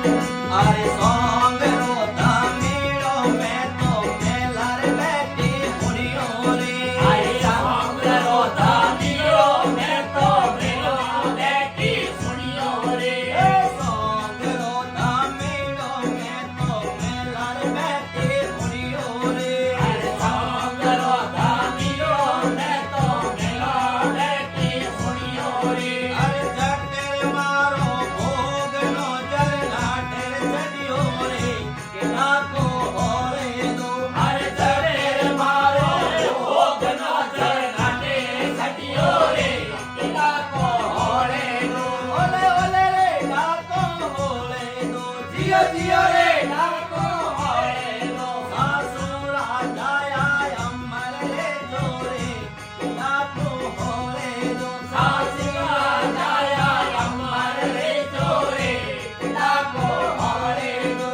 अरे सॉन्ग रोता मेड़ो मैं तो मेला रे बैठी मुड़ियो रे अरे सॉन्ग रोता मेड़ो मैं तो मेला बैठी सुनियो रे सॉन्ग रोता मेड़ो मैं तो मेला रे बैठी मुड़ियो रे अरे सॉन्ग रोता मेड़ो मैं तो मेला बैठी सुनियो रे अरे जटेर मारो भोग नो जल लाटेर चढ़ियो रे के नाको होरे दो अरे जटेर मारो भोग नो जल घाटे छटियो रे किला को होरे दो ओले ओले रे नाको होरे दो जियो जियो रे नाको होरे दो सासुरा जाया अमर रे जोरे के नाको होरे दो सासिया जाया अमर रे जोरे किला को होरे दो